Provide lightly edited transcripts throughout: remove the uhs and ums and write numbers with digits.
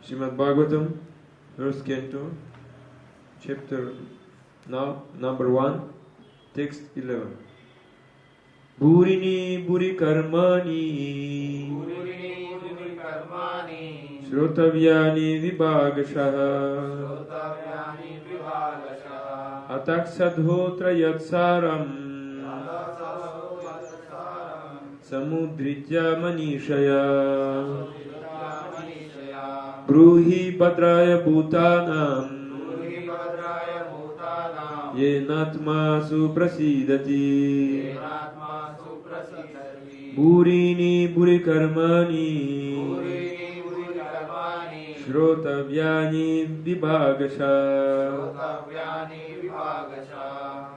Srimad Bhagavatam, first canto, chapter number 1, text 11. Burini buri karmani Shrotavyani vibhagashaha Ataksadhotra yatsaram Samudritya manishaya Bruhi Bhadraya Bhutanam Yenatma Suprasidati Burini Buri Karmani Shrotavyani Vibhagasha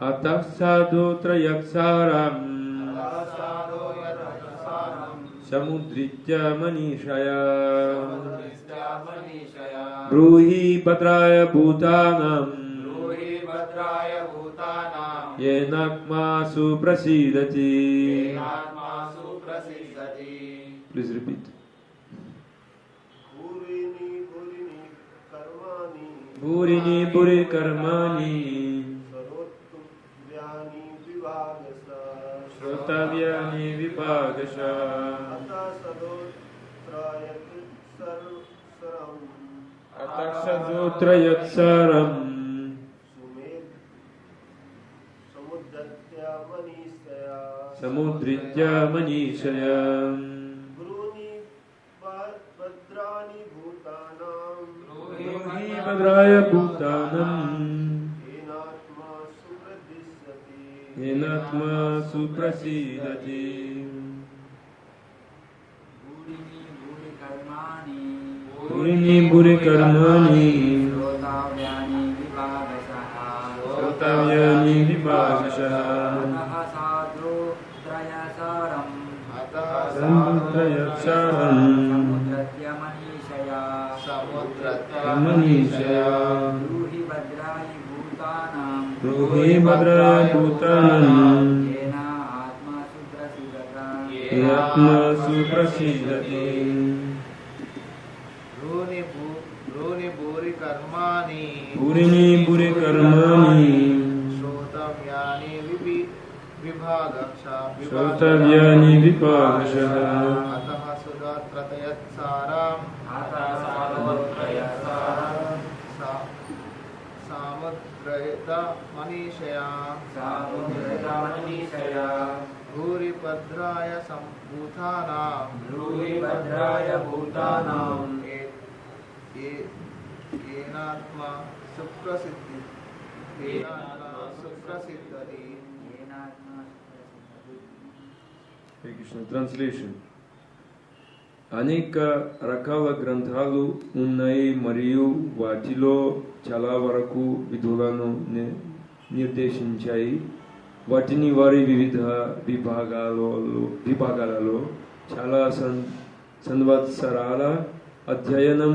Ataksadotra Yaksaram Samudritya manishaya Bruhi Bhadraya Bhutanam Yenakma Suprasidati. Please repeat. Burini Buri Karmani Shrotavyani Vibhagasha Ataksadotra Yatsaram Samudritya manishaya Bruhi Bhadraya Bhutanam Yenatma Suprasidati Burini Buri Karmani Shrotavyani Vibhagashaha Samudratyasaram Manishaya Bruhi Bhadraya Bhutanam Yenatma Suprasidati Burini Buri Karmani Shrotavyani Vibhagashaha Samudrata manishaya Bhuri Bhadraya Bhutanam Yenatma Suprasiddhati. Krishna translation. అనేక రకాల గ్రంథాలు ఉన్నాయి మరియు వాటిలో చాలా వరకు విధులను నిర్దేశించాయి. వాటిని వారి వివిధ విభాగాలలో చాలా సంవత్సరాల అధ్యయనం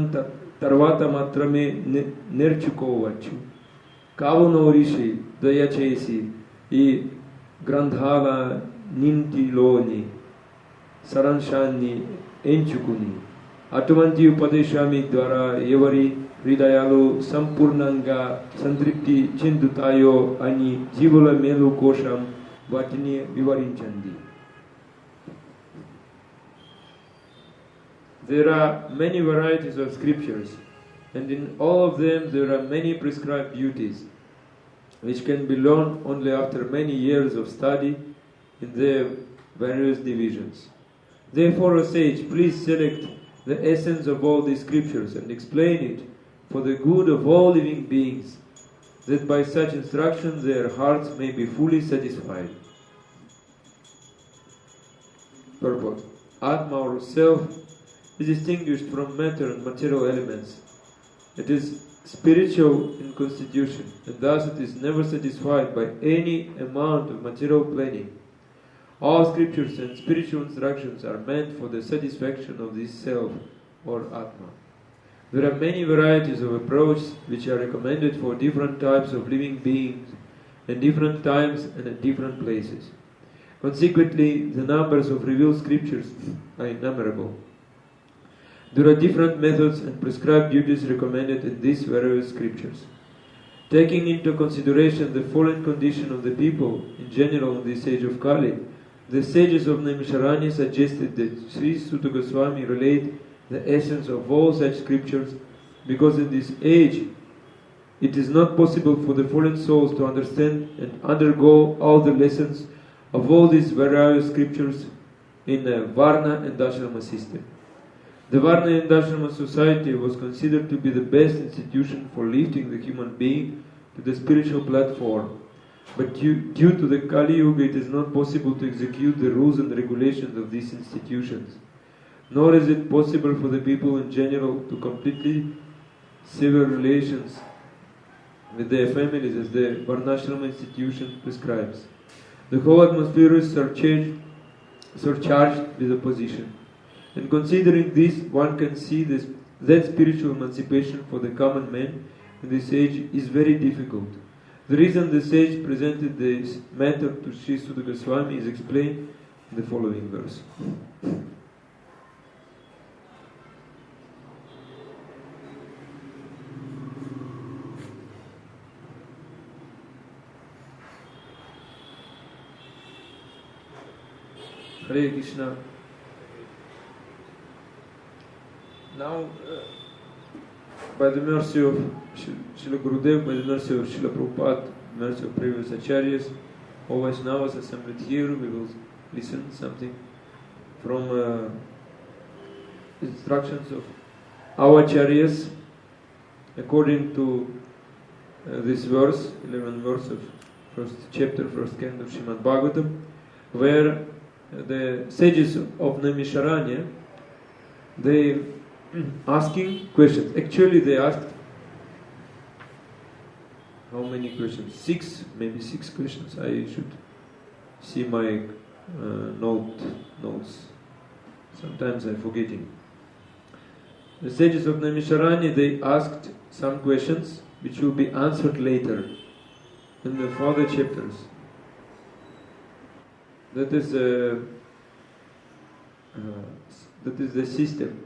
తర్వాత మాత్రమే నేర్చుకోవచ్చు. కావున ఋషి దయచేసి ఈ గ్రంథాల నింటిలోని సారాంశాన్ని ఎంచుకుని అటువంటి ఉపదేశామి ద్వారా ఎవరి హృదయాలు సంపూర్ణంగా సంతృప్తి చెందుతాయో అని జీవుల మేలు కోసం వాటిని వివరించండి. There are many varieties of scriptures, and in all of them there are many prescribed duties, which can be learned only after many years of study in their various divisions. Therefore, O sage, please select the essence of all these scriptures and explain it for the good of all living beings, that by such instruction their hearts may be fully satisfied. Purport. Atma or self is distinguished from matter and material elements. It is spiritual in constitution, and thus it is never satisfied by any amount of material planning. All scriptures and spiritual instructions are meant for the satisfaction of this self or Atma. There are many varieties of approach which are recommended for different types of living beings in different times and at different places. Consequently, the numbers of revealed scriptures are innumerable. There are different methods and prescribed duties recommended in these various scriptures. Taking into consideration the fallen condition of the people in general in this age of Kali, the sages of Naimisharanya suggested that Sri Sutta Goswami relate the essence of all such scriptures, because in this age it is not possible for the fallen souls to understand and undergo all the lessons of all these various scriptures in a Varna and Ashrama system. The Varna and Ashrama society was considered to be the best institution for lifting the human being to the spiritual platform. But due to the Kali Yuga, it is not possible to execute the rules and regulations of these institutions. Nor is it possible for the people in general to completely sever relations with their families as the Varnashrama institution prescribes. The whole atmosphere is surcharged with opposition. And considering this, one can see that spiritual emancipation for the common man in this age is very difficult. The reason the sage presented this matter to Sri Sutta Goswami is explained in the following verse. Hare Krishna. Now, by the mercy of Srila Gurudev, by the mercy of Srila Prabhupada, by the mercy of previous acharyas, all Vaishnavas assembled here, we will listen something from instructions of our acharyas according to this verse, 11th verse of first chapter, first canto of Srimad Bhagavatam, where the sages of Naimisharanya, they asking questions. Actually, they asked how many questions? 6, maybe 6 questions. I should see my notes. Sometimes I'm forgetting. The sages of Naimisharanya, they asked some questions which will be answered later in the further chapters. That is the system.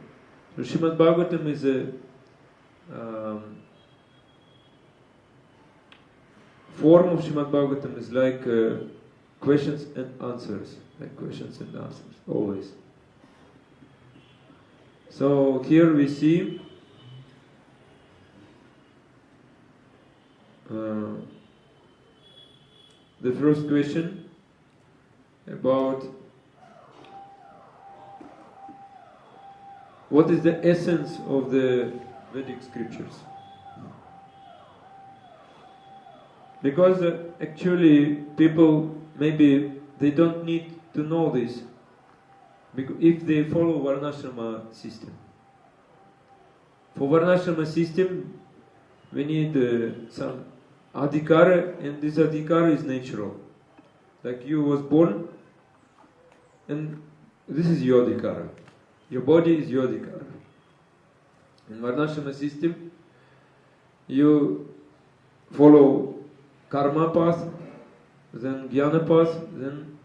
So Srimad Bhagavatam is a form of Srimad Bhagavatam is like questions and answers, always. So here we see the first question about what is the essence of the Vedic scriptures. Because actually people, maybe they don't need to know this, because if they follow Varnashrama system. For Varnashrama system, we need some adhikara, and this adhikara is natural. Like you was born, and this is your adhikara. Your body is your adhikara. In Varnashrama system, you follow karma path, then jnana path, then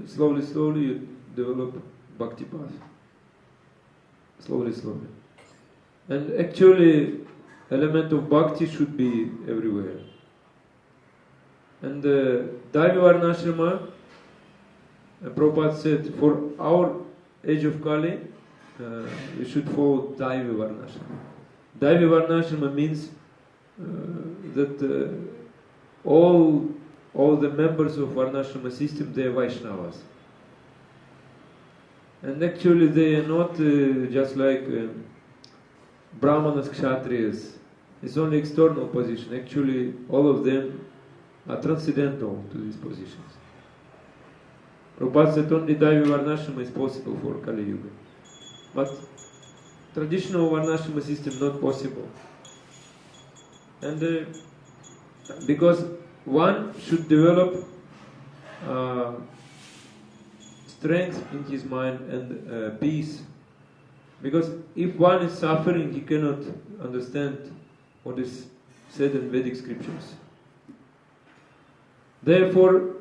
slowly you develop bhakti path. Slowly. And actually, element of bhakti should be everywhere. And Daivi Varnashrama, Prabhupada said, for our age of Kali, we should follow Daivi Varnashrama. Daivi Varnashrama means that all the members of Varnashrama system, they are Vaishnavas. And actually they are not just like Brahmanas, Kshatriyas. It's only external position. Actually, all of them are transcendental to these positions. Prabhupada said only Daivi Varnashrama is possible for Kali Yuga. But traditional Varnashrama system not possible. And because one should develop strength in his mind and peace. Because if one is suffering, he cannot understand what is said in Vedic scriptures. Therefore,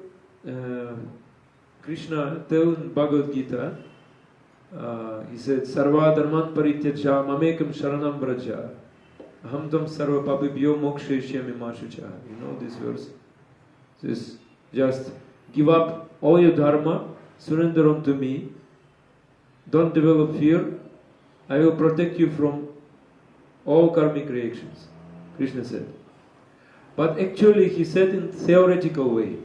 Krishna tells in Bhagavad Gita, he said, Sarva dharman parityaja mamekam sharanam vraja aham tam sarva papibhyo mokshayishyami ma shucha. You know this verse? This just give up all your dharma, surrender unto me, don't develop fear, I will protect you from all karmic reactions, Krishna said. But actually he said in theoretical way.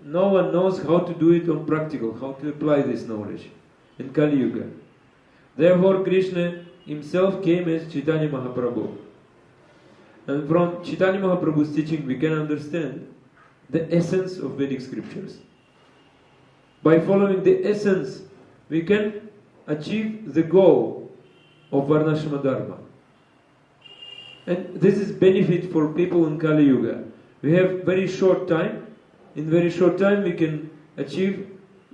No one knows how to do it on practical, how to apply this knowledge in Kali Yuga. Therefore Krishna himself came as Chaitanya Mahaprabhu. And from Chaitanya Mahaprabhu's teaching we can understand the essence of Vedic scriptures. By following the essence, we can achieve the goal of Varnashrama Dharma. And this is benefit for people in Kali Yuga. We have very short time. In very short time we can achieve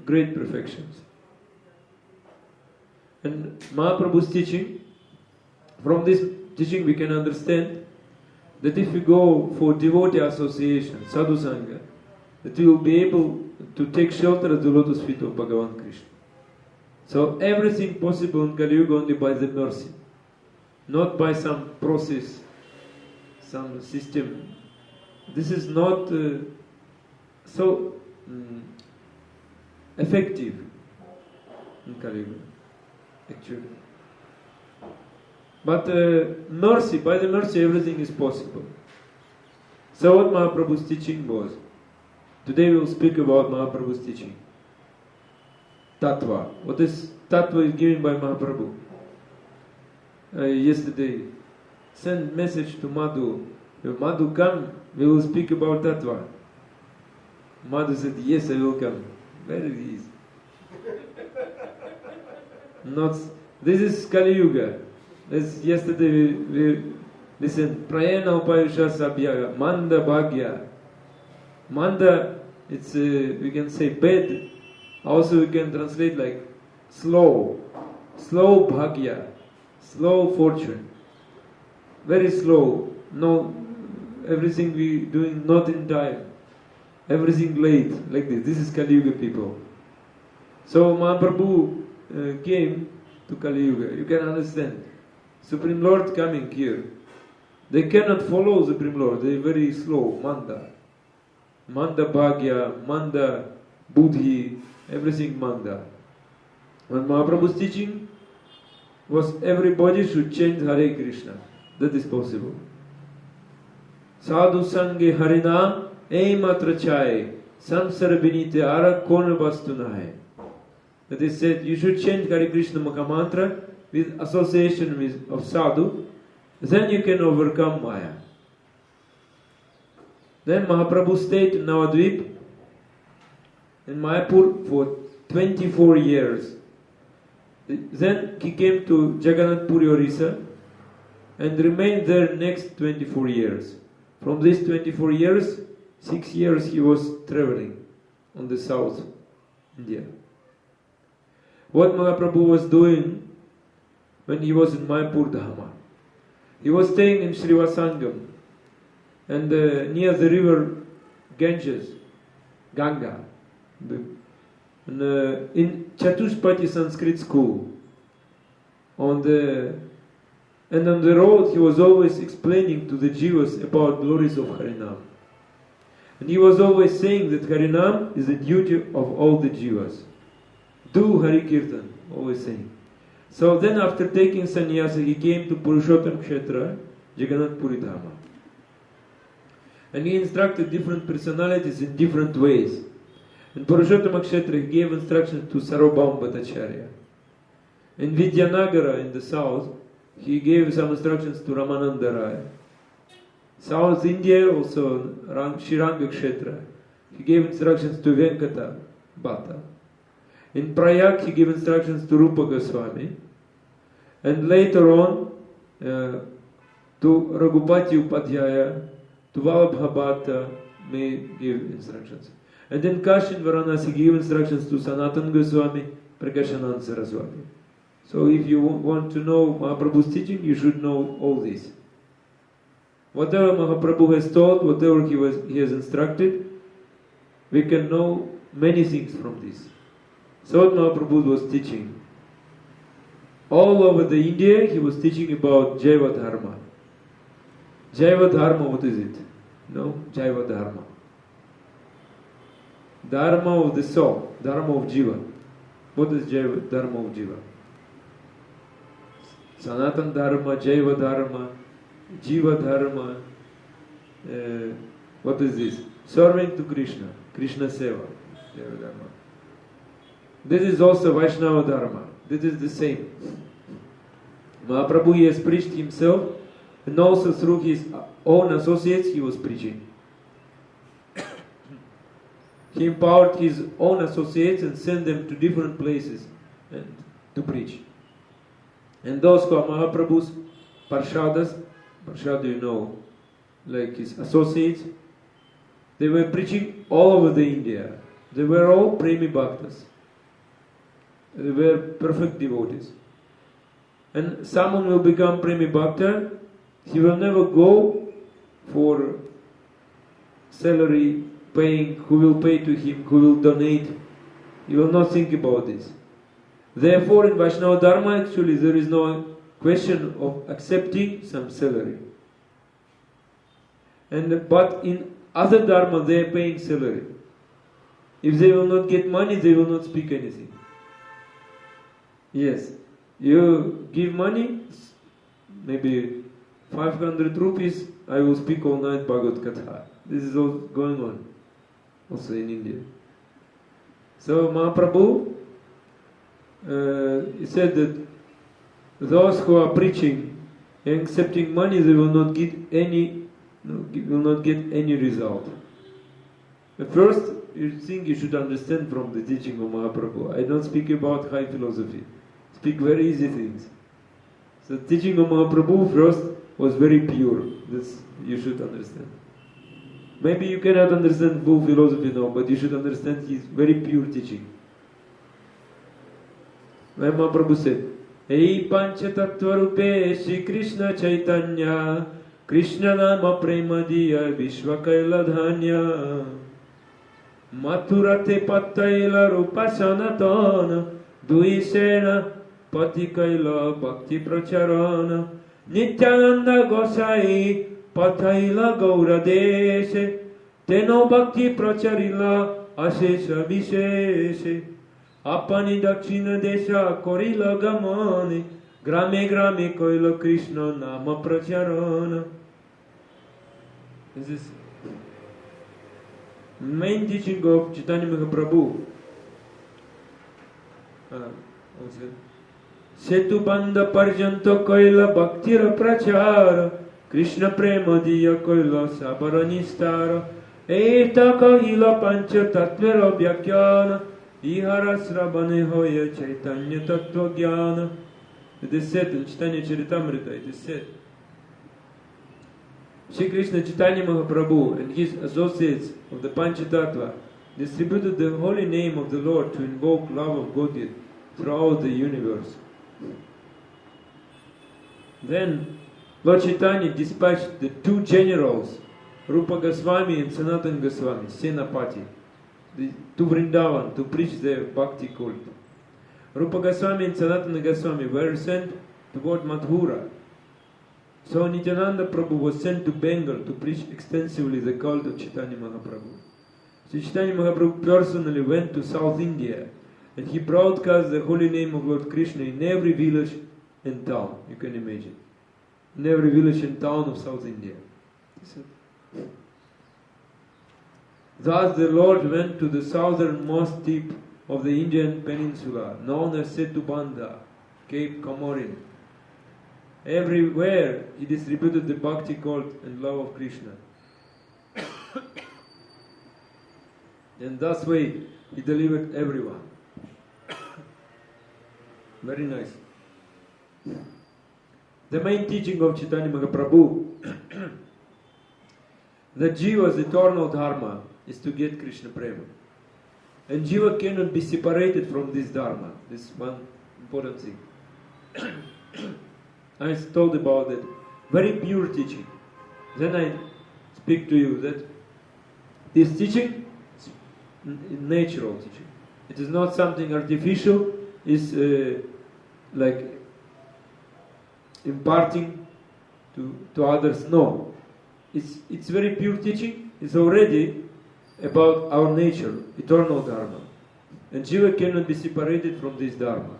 great perfections. And Mahaprabhu's teaching, from this teaching we can understand that if we go for devotee association, sadhu sangha, that we will be able to take shelter at the lotus feet of Bhagavan Krishna. So everything possible in Kali Yuga only by the mercy, not by some process, some system. This is not so effective in Kali Yuga, actually. But mercy, by the mercy everything is possible. So what Mahaprabhu's teaching was, today we will speak about Mahaprabhu's teaching. Tattva. What is tattva is given by Mahaprabhu. Yesterday, sent message to Madhu. Madhu, come, we will speak about tattva. Madhu said, yes, I will come. Very easy. Not, this is Kali Yuga. As yesterday we listened, Prayana Upayusha Sabhyaga, Manda Bhagya. Manda, it's we can say bed. Also we can translate like slow. Slow Bhagya. Slow fortune. Very slow. No, everything we doing not in time. Everything late, like this. This is Kali Yuga people. So Mahaprabhu came to Kali Yuga. You can understand. Supreme Lord coming here. They cannot follow Supreme Lord. They are very slow. Manda. Manda Bhagya, Manda Buddhi, everything Manda. And Mahaprabhu's teaching was everybody should chant Hare Krishna. That is possible. Sadhu Sange Harinam Aimatra Chai Samsara Binite Ara Kona Vastunahe. That is said, you should chant Hare Krishna Mahamantra with association of sadhu, then you can overcome Maya. Then Mahaprabhu stayed in Navadvip in Mayapur for 24 years. Then he came to Jagannath Puri, Orissa, and remained there next 24 years. From these 24 years, 6 years he was traveling on the south India. What Mahaprabhu was doing when he was in Mayapur Dhama, he was staying in Srivasangam and near the river Ganges, Ganga, and, in Chatushpati Sanskrit school. On the road he was always explaining to the Jivas about glories of Harinam. And he was always saying that Harinam is the duty of all the Jivas. Do Hari Kirtan, always saying. So then after taking sannyasa, he came to Purushottam Kshetra, Jagannath Puri Dhama. And he instructed different personalities in different ways. In Purushottam Kshetra, he gave instructions to Sarvabhauma Bhattacharya. In Vidyanagara, in the south, he gave some instructions to Ramananda Rai. South India, also Shiranga Kshetra, he gave instructions to Venkata Bhatta. In Prayag he gave instructions to Rupa Goswami, and later on to Raghupati Upadhyaya, to Vallabhabhata may give instructions. And in Kashi and Varanasi he gave instructions to Sanatana Goswami, Prakashananda Saraswati. So if you want to know Mahaprabhu's teaching, you should know all this. Whatever Mahaprabhu has taught, whatever he has instructed, we can know many things from this. So what Mahaprabhu was teaching. All over the India, he was teaching about Jaiva Dharma. Jaiva Dharma, what is it? No? Jaiva Dharma. Dharma of the soul, Dharma of Jiva. What is Jaiva Dharma of Jiva? Sanatan Dharma, Jaiva Dharma, Jiva Dharma. What is this? Serving to Krishna, Krishna Seva, Jaiva Dharma. This is also Vaishnava Dharma. This is the same. Mahaprabhu, he has preached himself, and also through his own associates he was preaching. He empowered his own associates and sent them to different places and to preach. And those who are Mahaprabhu's Parshadas, Parshad you know, like his associates, they were preaching all over the India. They were all Premi Bhaktas. They were perfect devotees. And someone will become Premi Bhakta, he will never go for salary paying, who will pay to him, who will donate. He will not think about this. Therefore, in Vaishnava Dharma, actually, there is no question of accepting some salary. But in other Dharma, they are paying salary. If they will not get money, they will not speak anything. Yes, you give money, maybe 500 rupees, I will speak all night Bhagavad Katha. This is all going on, also in India. So Mahaprabhu, he said that those who are preaching and accepting money, they will not get any result. But first, you think you should understand from the teaching of Mahaprabhu. I don't speak about high philosophy. Speak very easy things. So teaching of Mahaprabhu first was very pure. This you should understand. Maybe you cannot understand full philosophy now, but you should understand his very pure teaching. When Mahaprabhu said, Ei pancha tattva rupe Shri Krishna Chaitanya Krishna nama prema diya Vishwa kaila dhanya Mathurate pattaila rupa sanatana Duisena pati kaila bhakti pracharana Nityananda Gosai pathaila gaura deshe Teno bhakti pracharila ashesha visheshe Apani dakshina desha korila gamane Grame grame koila Krishna nama pracharana. This is main teaching of Chaitanya Mahaprabhu. Setu banda parjanto koila bhaktira prachara Krishna prema diya koila sabara nistara Eta kahila pancha tatvera vyakhyana Ihara srabane hoya Chaitanya tattva jnana. It is said in Chaitanya Charitamrita, it is said, Shri Krishna Chaitanya Mahaprabhu and his associates of the Panchatattva distributed the holy name of the Lord to invoke love of Godhead throughout the universe. Then Lord Chaitanya dispatched the two generals, Rupa Goswami and Sanatana Goswami, Senapati, to Vrindavan to preach the bhakti cult. Rupa Goswami and Sanatana Goswami were sent toward Mathura. So Nityananda Prabhu was sent to Bengal to preach extensively the cult of Chaitanya Mahaprabhu. So Chaitanya Mahaprabhu personally went to South India and he broadcast the holy name of Lord Krishna in every village and town, you can imagine. In every village and town of South India. Thus the Lord went to the southernmost tip of the Indian peninsula, known as Setubandha, Cape Comorin. Everywhere he distributed the bhakti cult and love of Krishna. And thus way he delivered everyone. Very nice. The main teaching of Chaitanya Mahaprabhu that Jiva's eternal dharma is to get Krishna Prema. And Jiva cannot be separated from this dharma. This is one important thing. I told about that. Very pure teaching. Then I speak to you that this teaching is natural teaching. It is not something artificial. It's like imparting to others. No. It's very pure teaching. It's already about our nature, eternal dharma. And Jiva cannot be separated from this dharma.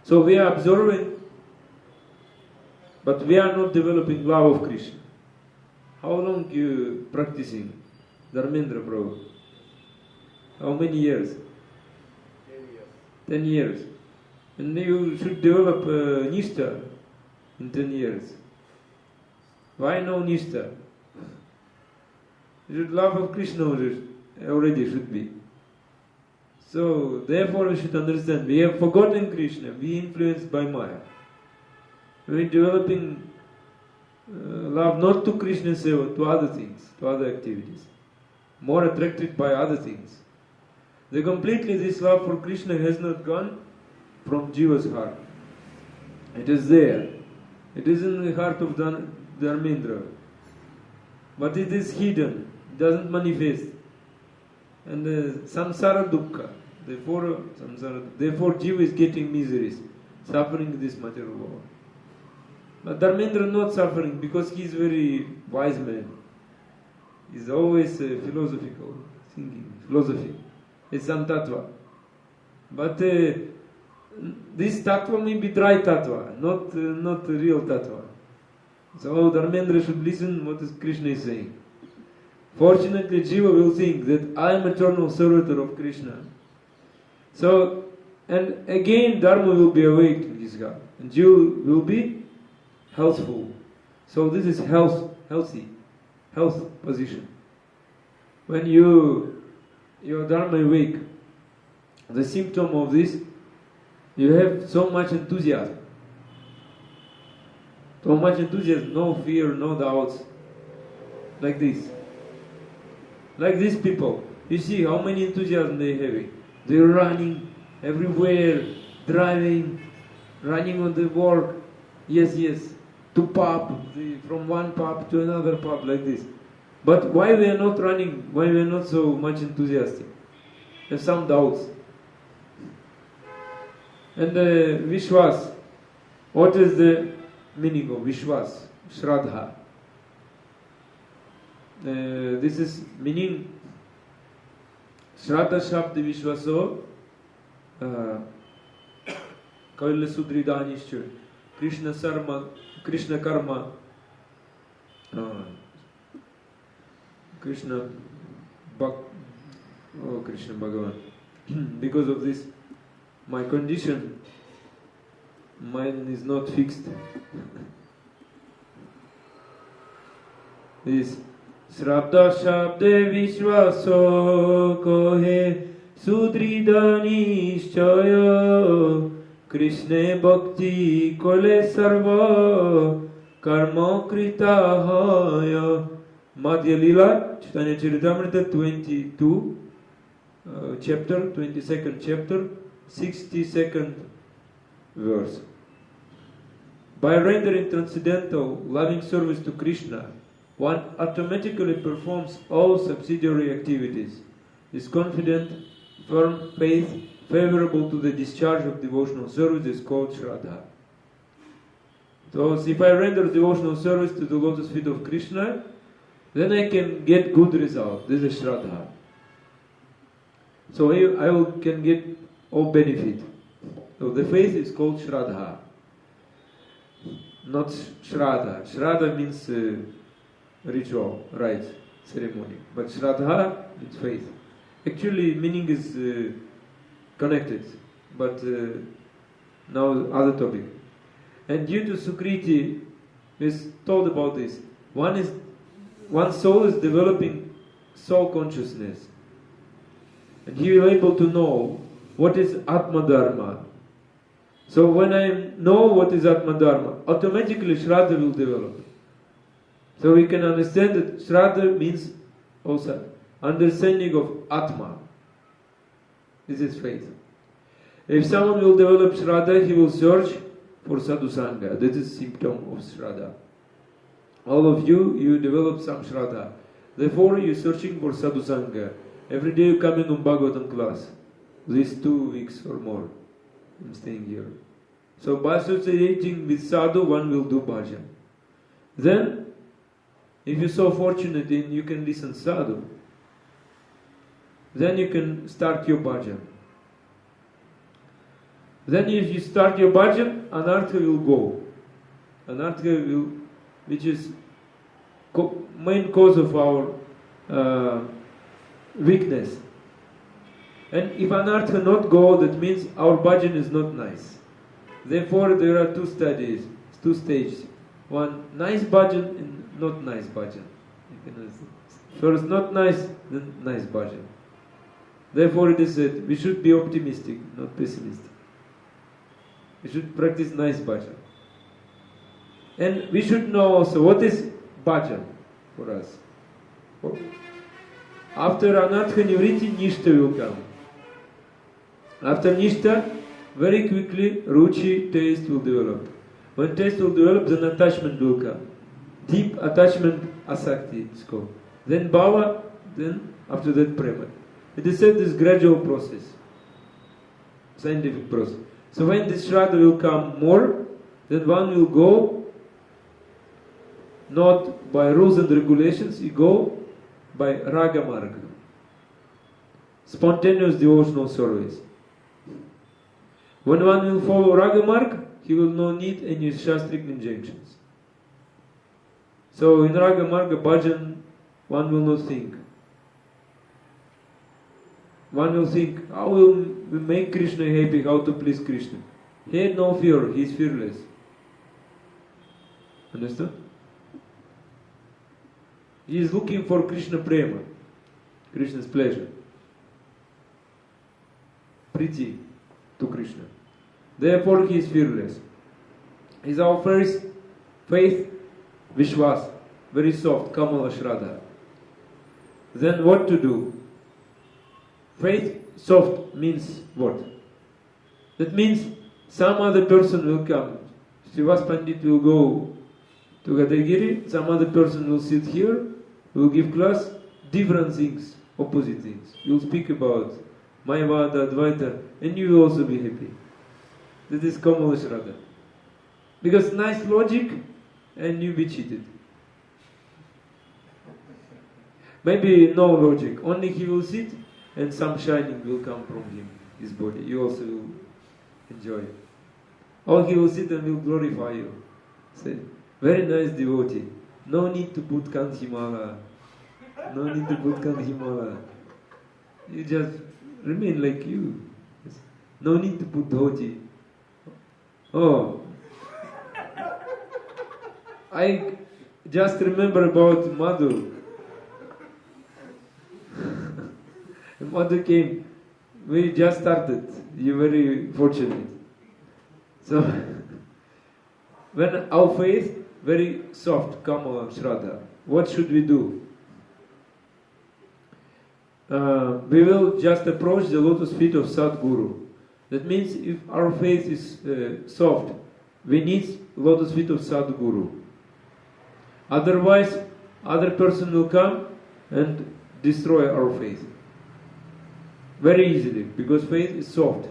So we are observing, but we are not developing love of Krishna. How long you practicing, Dharmendra Prabhu? How many years? 10 years. 10 years. And you should develop Nishtha in 10 years. Why no Nishtha? You should love of Krishna already should be. So therefore we should understand, we have forgotten Krishna, we influenced by Maya. We are developing love not to Krishna seva, to other things, to other activities. More attracted by other things. Completely this love for Krishna has not gone from Jiva's heart. It is there. It is in the heart of Dharmendra. But it is hidden, doesn't manifest. And samsara dukkha. Therefore Jiva is getting miseries, suffering in this material world. But Dharmendra not suffering because he is very wise man. He is always philosophical, thinking, philosophy. It's some tattva. But this tattva may be dry tattva, not real tattva. So Dharmendra should listen what Krishna is saying. Fortunately, Jiva will think that I am eternal servitor of Krishna. So, and again Dharma will be awake in his heart. And Jiva will be healthful. So this is health position. When your Dharma awake, the symptom of this, you have so much enthusiasm. So much enthusiasm, no fear, no doubts. Like this. Like these people. You see how many enthusiasm they have. They're running everywhere, driving, running on the work. Yes. To pub, from one pub to another pub, like this. But why we are not running? Why we are not so much enthusiastic? Have some doubts. And Vishwas. What is the meaning of Vishwas? Shraddha. This is meaning Shraddha Shabda Vishwaso Kaila Sudridhanishcha Krishna Karma Krishna Bhagavan. Because of this, my condition, mine is not fixed. This Shraddha Shabde Vishwaso Kohe Sudridhanishchaya Krishna Bhakti Kole Sarva Karma Krita Haya. Madhya Lila, Chaitanya Charitamrita 22, chapter, 22nd chapter, 62nd verse. By rendering transcendental, loving service to Krishna, one automatically performs all subsidiary activities, is confident, firm faith, favorable to the discharge of devotional service is called Shraddha. So if I render devotional service to the lotus feet of Krishna, then I can get good result. This is Shraddha. So I can get all benefit. So the faith is called Shraddha, not Shraddha. Shraddha means ritual, rite, ceremony. But Shraddha means faith. Actually, meaning is connected, but now other topic. And due to Sukriti, we told about this. One soul is developing soul consciousness, and he will be able to know what is Atma Dharma. So when I know what is Atma Dharma, automatically Shraddha will develop. So we can understand that Shraddha means also understanding of Atma. This is faith. If someone will develop Shraddha, he will search for Sadhu Sangha. That is symptom of Shraddha. All of you, you develop some Shraddha. Therefore, you are searching for Sadhu Sangha. Every day you come in on Bhagavatam class. These 2 weeks or more. I'm staying here. So by associating with Sadhu, one will do bhajan. Then, if you're so fortunate and you can listen Sadhu, then you can start your bhajan. Then if you start your bhajan, anartha will go. Anartha will, which is main cause of our weakness. And if anartha not go, that means our bhajan is not nice. Therefore, there are two stages. One, nice bhajan and not nice bhajan. First not nice, then nice bhajan. Therefore it is said, we should be optimistic, not pessimistic. We should practice nice bhajan. And we should know also what is bhajan for us. After anartha nivriti, nishta will come. After nishta, very quickly ruchi, taste will develop. When taste will develop, then attachment will come. Deep attachment, asakti is called. Then bhava, then after that prema. It is said this gradual process, scientific process. So when this Shraddha will come more, then one will go not by rules and regulations, you go by raga marga, spontaneous devotional service. When one will follow raga marga, he will not need any shastric injunctions. So in raga marga bhajan, one will not think. One will think, how will we make Krishna happy, how to please Krishna? He had no fear, he is fearless. Understand? He is looking for Krishna prema, Krishna's pleasure. Priti to Krishna. Therefore he is fearless. Is our first faith, Vishwas, very soft, Kamala Shraddha. Then what to do? Faith soft means what? That means some other person will come. Srivas Pandit will go to Gadagiri, some other person will sit here, will give class, different things, opposite things. You'll speak about Mayavada, Advaita, and you will also be happy. That is Kamala Shraddha. Because nice logic, and you be cheated. Maybe no logic, only he will sit, and some shining will come from him, his body. You also will enjoy it. Or he will sit and will glorify you. Say, very nice devotee. No need to put Kanthimala. No need to put Kanthimala. You just remain like you. No need to put dhoti. Oh. I just remember about Madhu. Mother came, we just started, you're very fortunate. So, when our faith, very soft, Kamala, Shraddha, what should we do? We will just approach the lotus feet of Sadguru. That means if our faith is soft, we need lotus feet of Sadguru. Otherwise, other person will come and destroy our faith. Very easily, because faith is soft.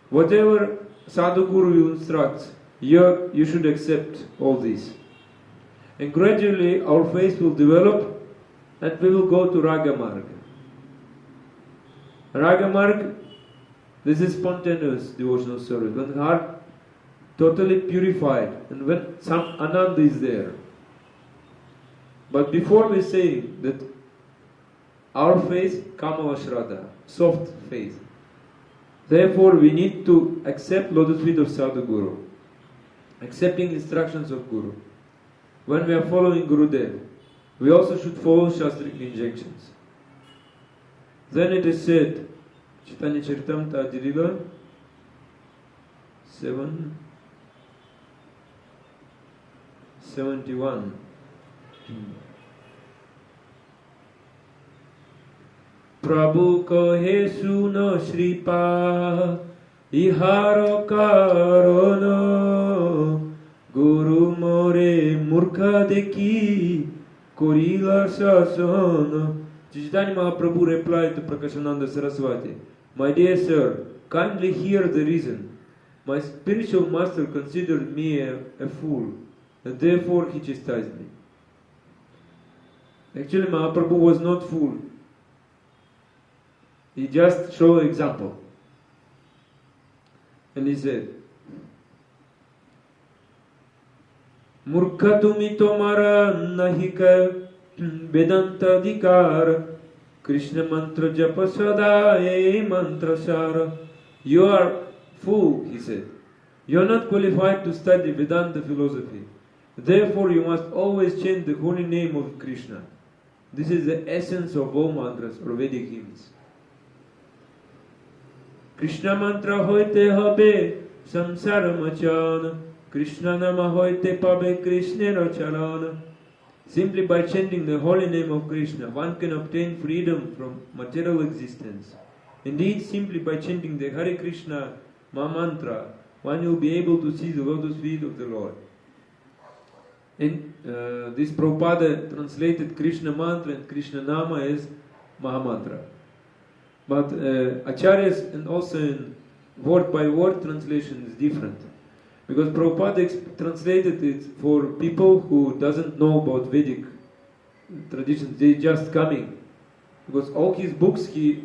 Whatever Sadhguru will instruct, you should accept all this. And gradually our faith will develop and we will go to Raga Marga. Raga Marga, this is spontaneous devotional service. When the heart totally purified and when some Ananda is there. But before we say that our faith, Kamala Shraddha, soft faith. Therefore, we need to accept lotus feet of Sadhguru, accepting instructions of Guru. When we are following Gurudev, we also should follow Shastric injunctions. Then it is said, Chaitanya Charitamrita Adilila 771. Prabhu kohe suno Shripa iharo karono Guru more murkha dekhi korila sasono. Chaitanya Mahaprabhu replied to Prakashananda Saraswati, "My dear sir, kindly hear the reason. My spiritual master considered me a fool, and therefore he chastised me." Actually, Mahaprabhu was not fool. He just showed example. And he said, "Murkha tumi tomara nahika Vedanta dikara Krishna mantra japa sada e mantra sara." You are fool, he said. You are not qualified to study Vedanta philosophy. Therefore you must always chant the holy name of Krishna. This is the essence of all mantras or Vedic hymns. Krishna mantra hoite hobe samsara machana Krishna nama hoite pabe Krishna racharana. Simply by chanting the holy name of Krishna, one can obtain freedom from material existence. Indeed, simply by chanting the Hare Krishna mantra, one will be able to see the lotus feet of the Lord. In this Prabhupada translated Krishna mantra and Krishna nama as Mahamantra. But Acharyas and also in word by word translation is different. Because Prabhupada translated it for people who doesn't know about Vedic traditions, they just coming. Because all his books he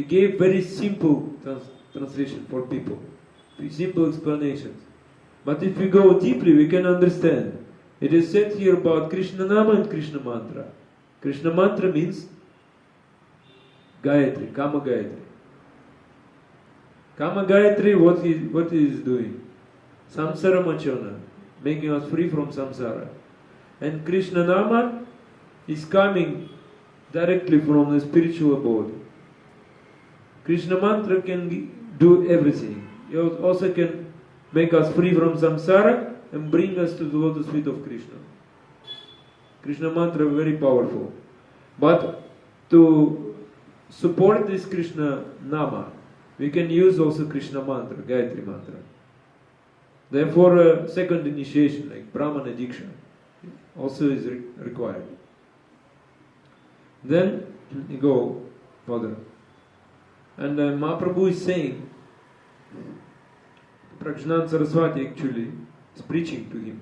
gave very simple translation for people, simple explanations. But if we go deeply, we can understand. It is said here about Krishna Nama and Krishna Mantra. Krishna Mantra means Gayatri, Kama Gayatri. Kama Gayatri, what he is doing? Samsara Machana, making us free from samsara. And Krishna Nama is coming directly from the spiritual abode. Krishna Mantra can do everything. It also can make us free from samsara and bring us to the lotus feet of Krishna. Krishna Mantra is very powerful. But to support this Krishna Nama, we can use also Krishna Mantra, Gayatri Mantra. Therefore, second initiation, like Brahmana Diksha, also is required. Then you go further. And Mahaprabhu is saying, Prakashananda Saraswati actually is preaching to him.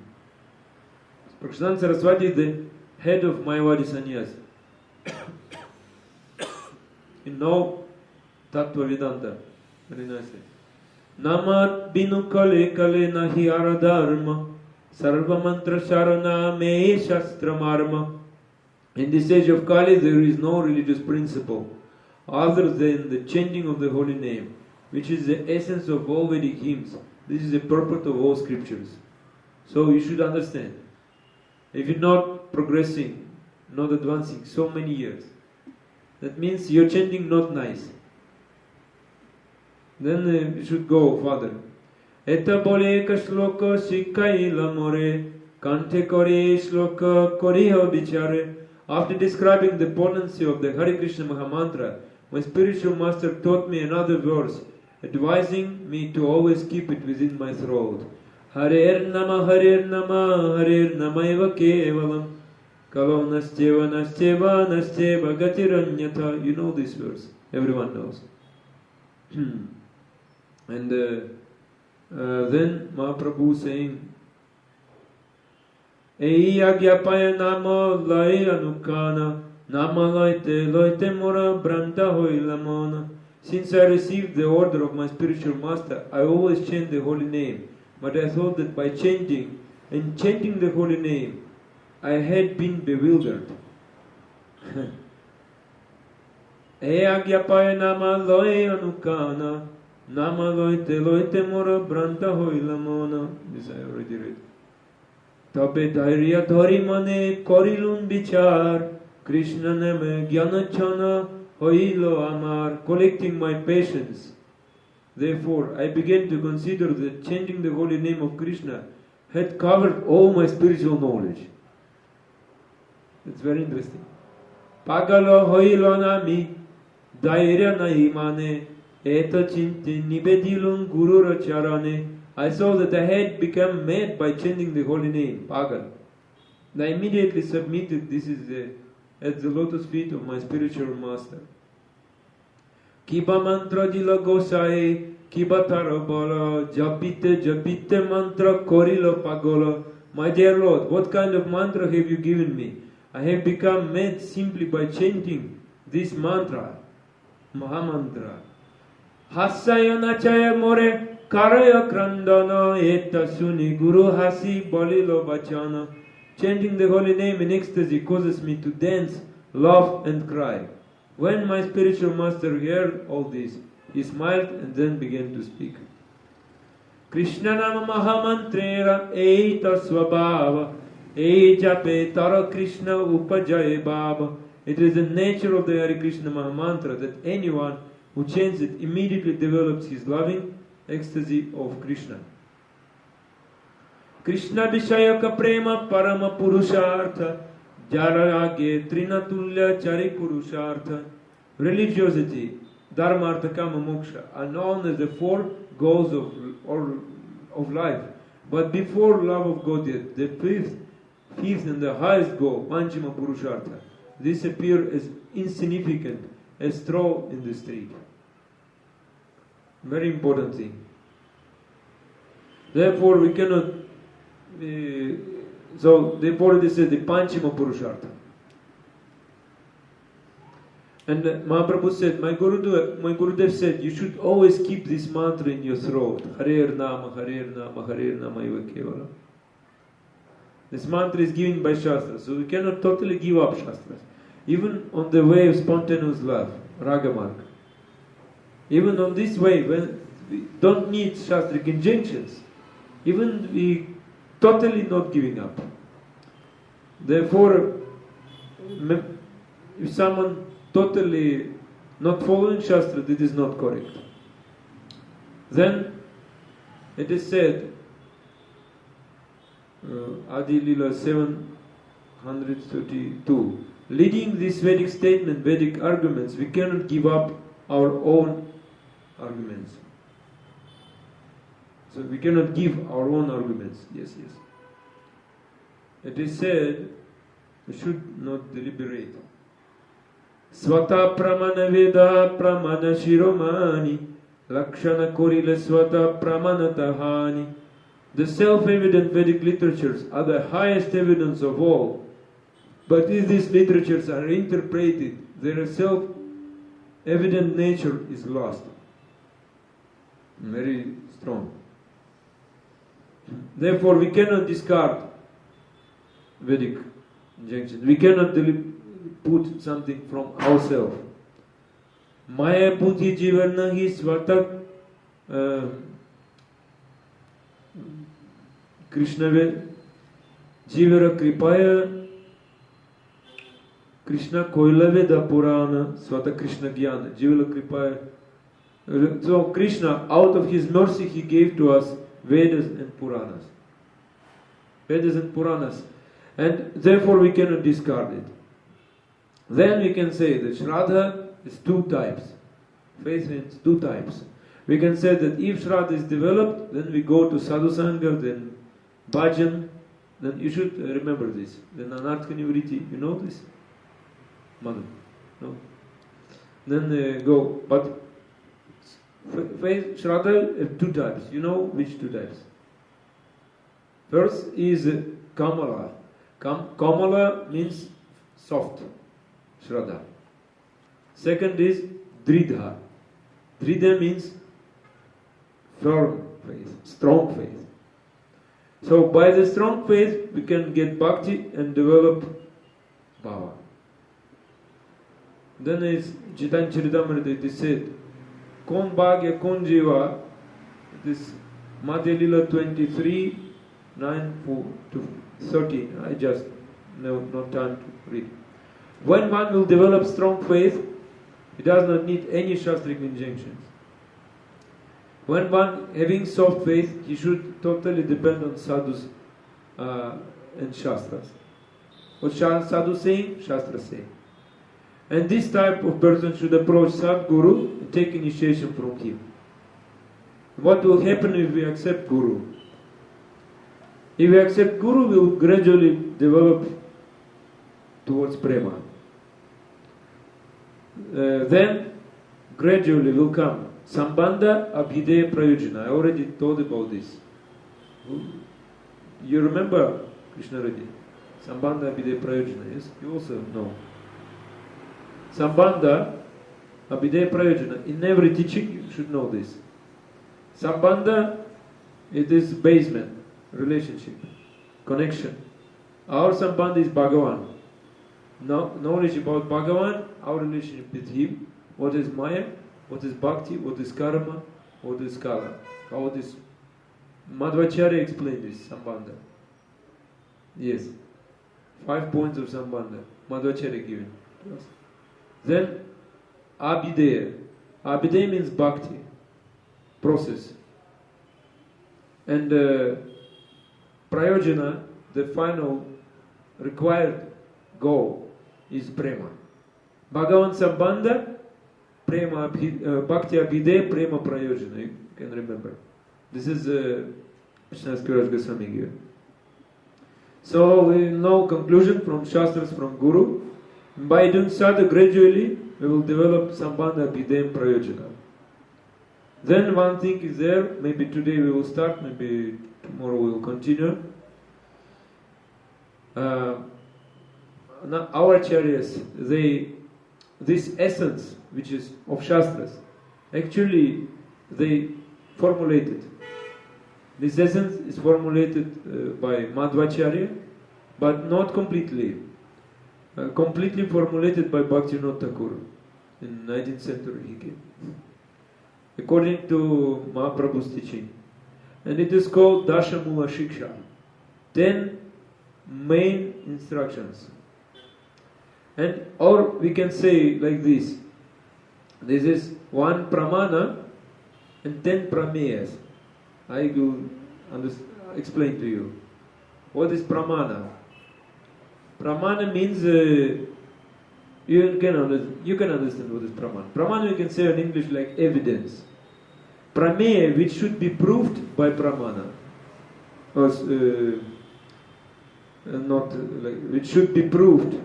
Prakashananda Saraswati is the head of Mayavadi Sannyas. You know Tattva Vedanta very nicely. Namat binu kale kale nahi aradharma sarva mantra sharana me shastra marma. In this age of Kali there is no religious principle other than the chanting of the holy name, which is the essence of all Vedic hymns. This is the purport of all scriptures. So you should understand. If you're not progressing, not advancing so many years, that means your chanting not nice. Then you should go further. Eta bole ka shloka shikai lamore kante kore shloka koriha bichare. After describing the potency of the Hare Krishna Mahamantra, my spiritual master taught me another verse, advising me to always keep it within my throat. Harer nama eva kevalam kalo nasteva gatiranyata. You know this verse, everyone knows. And then Mahaprabhu saying, Ei agyapaya nama lai anukana nama loite mora branta hoi lamona. Since I received the order of my spiritual master, I always chant the holy name. But I thought that by chanting the holy name, I had been bewildered. Ei agyapaya nama lai anukana nama loite mora branta hoi lamona. This I already read. Tabe dhairya dhari mane korilun bichar Krishna name jnana chana hoilo amar, collecting my patience. Therefore, I began to consider that chanting the holy name of Krishna had covered all my spiritual knowledge. It's very interesting. Pagalo hoilo nami, dairya nahi mane, eta chinti nibedilun gurura charane. I saw that I had become mad by chanting the holy name, Pagal. And I immediately submitted this is at the lotus feet of my spiritual master. Kiba mantra dila gosai, kiba tarabala, japite mantra korila pagola. My dear Lord, what kind of mantra have you given me? I have become mad simply by chanting this mantra, Mahamantra. Hasaya nachaya more, karaya krandana, eta suni guru hasi balilo bachana. Chanting the holy name in ecstasy causes me to dance, laugh and cry. When my spiritual master heard all this, he smiled and then began to speak. Krishna nama mahamantrera eita swabhava, e jape tara Krishna upajaye baba. It is the nature of the Hare Krishna Mahamantra that anyone who chants it immediately develops his loving ecstasy of Krishna. Krishna Vishayaka Prema Parama Purushartha Jarage Trinatulya Chari Purushartha. Religiosity, Dharma, Artha, Kama, Moksha are known as the four goals of life. But before love of God, the fifth and the highest goal, Panchama Purushartha, this appears as insignificant as straw in the street. Very important thing. Therefore, we cannot. Therefore, this is the Panchama Purushartha. And Mahaprabhu said, my Gurudev said, you should always keep this mantra in your throat. Harer Nama, Harer Nama, Harer Nama Eva Kevala. This mantra is given by Shastras, so we cannot totally give up Shastras. Even on the way of spontaneous love, Raga Marga. Even on this way, when we don't need Shastric injunctions, even we totally not giving up. Therefore, if someone totally not following Shastra, this is not correct. Then it is said, Adi Lila 732, leading this Vedic statement, Vedic arguments, we cannot give up our own arguments. So we cannot give our own arguments. Yes. It is said, we should not deliberate. Swata pramana veda pramana shiromani lakshana korila swata pramana tahani. The self-evident Vedic literatures are the highest evidence of all. But if these literatures are interpreted, their self-evident nature is lost. Very strong. Therefore, we cannot discard Vedic injunctions. We cannot put something from ourselves. Maya buddhi jivarna hi svatak Krishna jivara kripaya Krishna koila veda purana svata Krishna jnana jivara kripaya. So Krishna, out of his mercy, he gave to us Vedas and Puranas. Vedas and Puranas. And therefore we cannot discard it. Then we can say that Shraddha is two types. Faith means two types. We can say that if Shraddha is developed, then we go to Sadhu Sangha, then Bhajan, then you should remember this. Then Anartha Nivriti, you know this? Madhu? No? Then go. But faith, Shraddha have two types. You know which two types? First is Kamala. Kamala means soft. Shraddha. Second is Dridha. Dridha means firm faith, strong faith. So by the strong faith we can get bhakti and develop bhava. Then is Chaitanya Charitamrita, it is said, Kon Bhagya Kon Jiva, it is Madhya Lila 23, 9 to 13. I just no time to read. When one will develop strong faith, He does not need any shastric injunctions. When one having soft faith, he should totally depend on sadhus and shastras. What sadhus saying, shastras saying. And this type of person should approach Sadguru and take initiation from him. What will happen if we accept Guru? If we accept Guru, we will gradually develop towards prema. Then gradually will come Sambandha Abhideya Prayojana. I already told about this. You remember Krishna Reddy? Sambandha Abhideya Prayojana, yes? You also know. Sambandha Abhideya Prayojana. In every teaching you should know this. Sambandha, it is basement, relationship, connection. Our Sambandha is Bhagavan. Knowledge about Bhagavan, our relationship with Him, what is Maya, what is Bhakti, what is Karma, what is Kala. How this Madhvacharya explained this, Sambandha. Yes. 5 points of Sambandha. Madhvacharya given to us. Then Abhideya. Abhideya means Bhakti, process. And Prayojana, the final required goal, is Prema. Bhagavan Sambandha, Prema, Bhakti Abhideya, Prema Prayojana. You can remember. This is Krishna's Kiraj Goswami given. So we know conclusion from Shastras, from Guru. By doing sadha gradually, we will develop Sambandha Abhideya Prayojana. Then one thing is there, maybe today we will start, maybe tomorrow we will continue. Now our acharyas, this essence which is of Shastras, actually they formulated. This essence is formulated by Madhvacharya, but not completely. Completely formulated by Bhaktivinoda Thakur in 19th century he came. According to Mahaprabhu's teaching. And it is called Dashamula Shiksha. 10 main instructions. And or we can say like this. This is 1 pramana and 10 prameyas. I will explain to you. What is pramana? Pramana means you can understand what is pramana. Pramana you can say in English like evidence. Prameya, which should be proved by pramana, or not like which should be proved.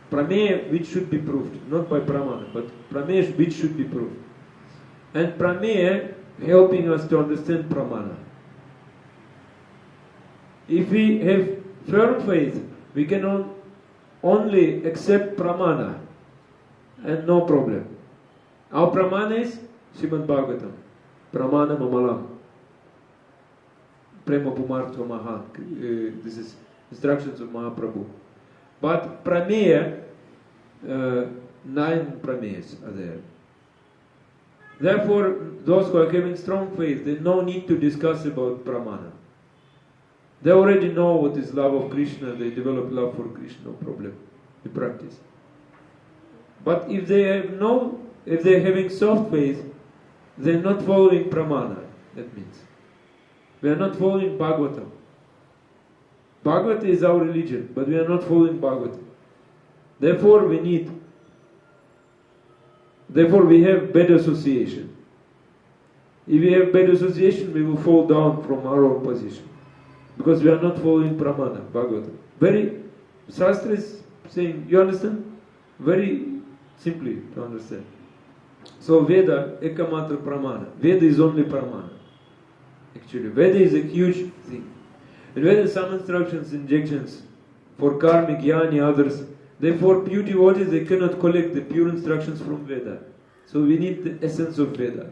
Prameya, which should be proved, not by pramana, but prameya which should be proved. And prameya helping us to understand pramana. If we have firm faith, we can only accept pramana and no problem. Our pramana is Srimad Bhagavatam, pramana mamalam, prema pumartva mahan. This is instructions of Mahaprabhu. But prameya, 9 prameyas are there. Therefore, those who are having strong faith, they no need to discuss about pramana. They already know what is love of Krishna, they develop love for Krishna, no problem. They practice. But if they are having soft faith, they are not following pramana. That means we are not following Bhagavatam. Bhagavata is our religion, but we are not following Bhagavatam. Therefore we have bad association. If we have bad association, we will fall down from our own position. Because we are not following pramana, Bhagavatam. Very, Shastra is saying, you understand? Very simply to understand. So Veda, ekamatra pramana. Veda is only pramana. Actually, Veda is a huge thing. In Veda, some instructions, injections for karmic, jnani, others. Therefore, pure devotees, they cannot collect the pure instructions from Veda. So we need the essence of Veda.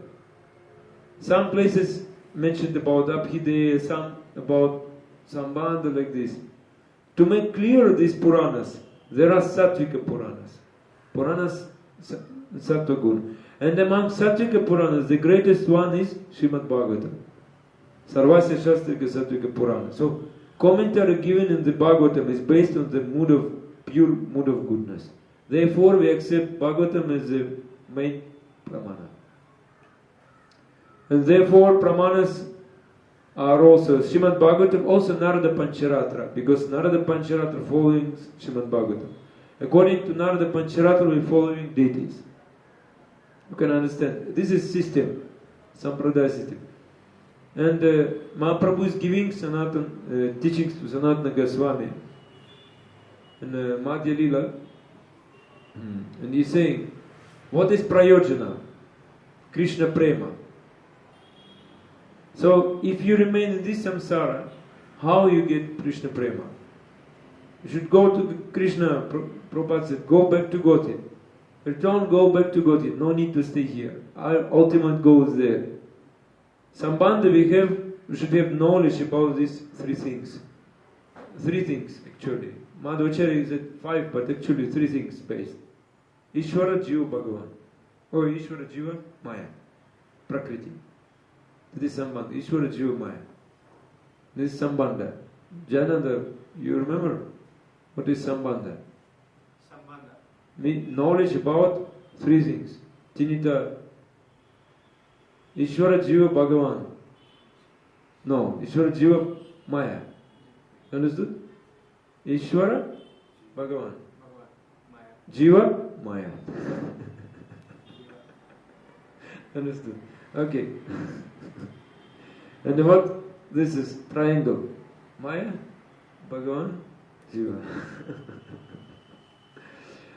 Some places mentioned about Abhideya, some about Sambandha, like this. To make clear these Puranas, there are Sattvika Puranas. Puranas Sattva Guna. And among Sattvika Puranas, the greatest one is Srimad Bhagavatam. Sarvasya Shastrika Sattvika Purana. So, commentary given in the Bhagavatam is based on the pure mood of goodness. Therefore, we accept Bhagavatam as the main pramana. And therefore, pramanas are also Srimad Bhagavatam, also Narada Pancharatra, because Narada Pancharatra following Srimad Bhagavatam. According to Narada Pancharatra, we are following deities. You can understand. This is system, Sampradaya system. And Mahaprabhu is giving Sanatan, teachings to Sanatana Goswami in Madhya Lila. And he's saying, what is Prayojana? Krishna Prema. So, if you remain in this samsara, how you get Krishna Prema? You should go to Krishna. Prabhupada said, go back to Gauti. Return, go back to Gauti. No need to stay here. Our ultimate goal is there. Sambandha we should have knowledge about these three things. Three things, actually. Madhvacharya said 5, but actually 3 things based. Ishvara, Jiva, Bhagavan. Or Ishvara, Jiva, Maya. Prakriti. This is Sambandha. Ishvara, Jiva, Maya. This is Sambandha. Jananda, you remember? What is Sambandha? Sambandha. Knowledge about 3 things. Tinita, Ishvara, Jiva, Bhagavan. No, Ishvara, Jiva, Maya. Understood? Ishvara, Bhagavan. Jiva, Maya. Understood? Okay. And what? This is triangle. Maya, Bhagavan, Jiva.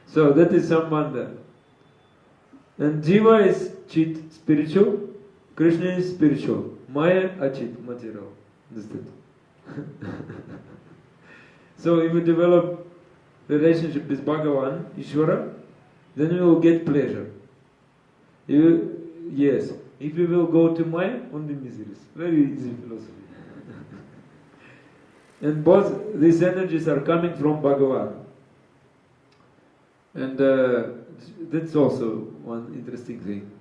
So that is Sambandha. And Jiva is Chit, spiritual. Krishna is spiritual. Maya, Achit, material. Understood? So if you develop relationship with Bhagavan, Ishvara, then you will get pleasure. Yes. If you will go to Maya, only miseries. Very easy philosophy. And both these energies are coming from Bhagavan. And that's also one interesting thing.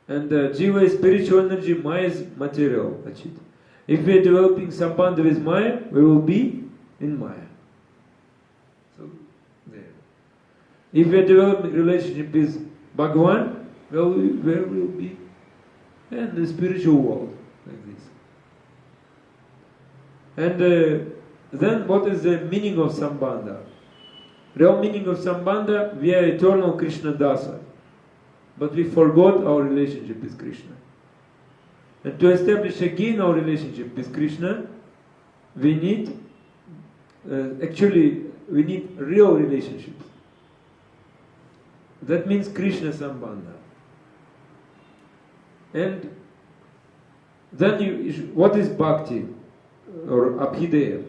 And Jiva is spiritual energy, Maya is material. Achit. If we are developing Sambandha with Maya, we will be in Maya. So, there. If we are developing relationship with Bhagavan, where will be? In the spiritual world, like this. And then what is the meaning of Sambandha? Real meaning of Sambandha, we are eternal Krishna Dasa. But we forgot our relationship with Krishna. And to establish again our relationship with Krishna, we need, we need real relationships. That means Krishna Sambandha. And then what is Bhakti or Abhideya?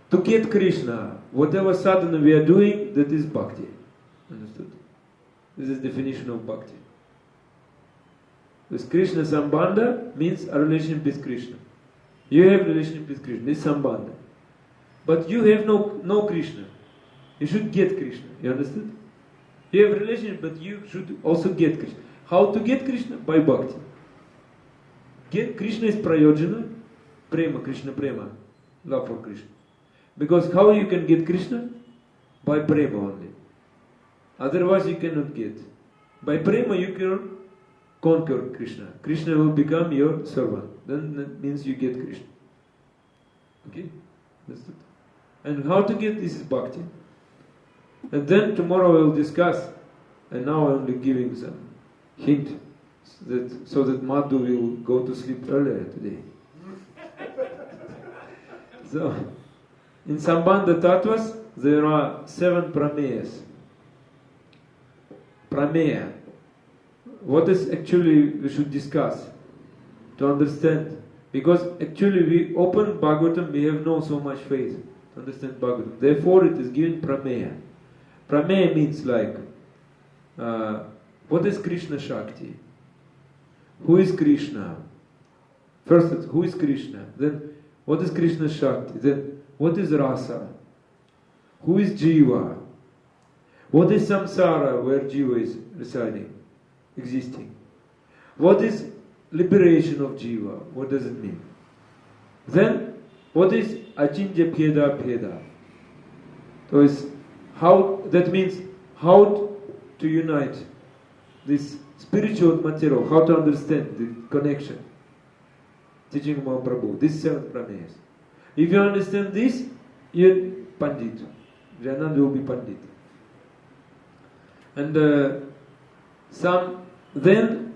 To get Krishna, whatever sadhana we are doing, that is Bhakti. Understood? This is definition of Bhakti. This Krishna Sambandha means a relationship with Krishna. You have relationship with Krishna, this is Sambandha. But you have no Krishna. You should get Krishna. You understood? You have relationship, but you should also get Krishna. How to get Krishna? By Bhakti. Krishna is Prayojana, Prema, Krishna Prema, love for Krishna. Because how you can get Krishna? By Prema only. Otherwise you cannot get. By Prema you can conquer Krishna. Krishna will become your servant. Then that means you get Krishna. Okay? Understood? And how to get this is Bhakti. And then tomorrow we'll discuss. And now I'm only giving some hint so that Madhu will go to sleep earlier today. So, in Sambandha Tattvas, there are 7 prameyas. Prameya. What is actually we should discuss to understand? Because actually we open Bhagavatam, we have no so much faith to understand Bhagavatam. Therefore it is given Prameya. Prameya means like, what is Krishna Shakti? Who is Krishna? First, who is Krishna? Then, what is Krishna Shakti? Then, what is Rasa? Who is Jiva? What is Samsara, where Jiva is residing, existing? What is liberation of Jiva? What does it mean? Then, what is Achinja Pheda Pheda? So, how, that means how to unite this spiritual material, how to understand the connection. Teaching of Mahaprabhu, these 7 prameyas. If you understand this, you're Pandit. Jayananda will be Pandit. And then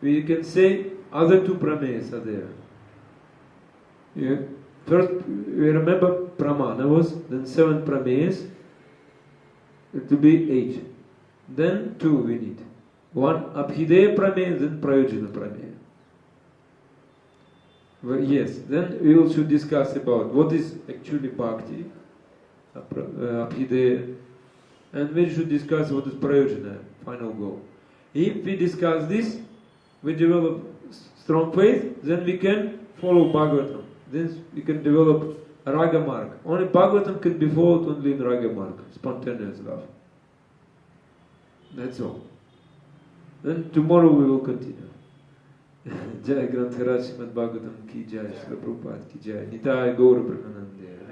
we can say other 2 prameyas are there. Yeah. First, we remember Pramana then 7 prameyas, it will be 8. Then 2 we need. 1 Abhideya prameya, then Prayojana prameya. Well, yes, then we will should discuss about what is actually Bhakti, Abhideya, and we should discuss what is Prayojana, final goal. If we discuss this, we develop strong faith, then we can follow Bhagavatam. Then we can develop Raga Marg. Only Bhagavatam can be followed only in Raga Marg, spontaneous love. That's all. Then tomorrow we will continue. Jai Granth Raj Srimad Bhagavatam ki jai, Srila Prabhupada ki jai, Nitai Gaura Premanande.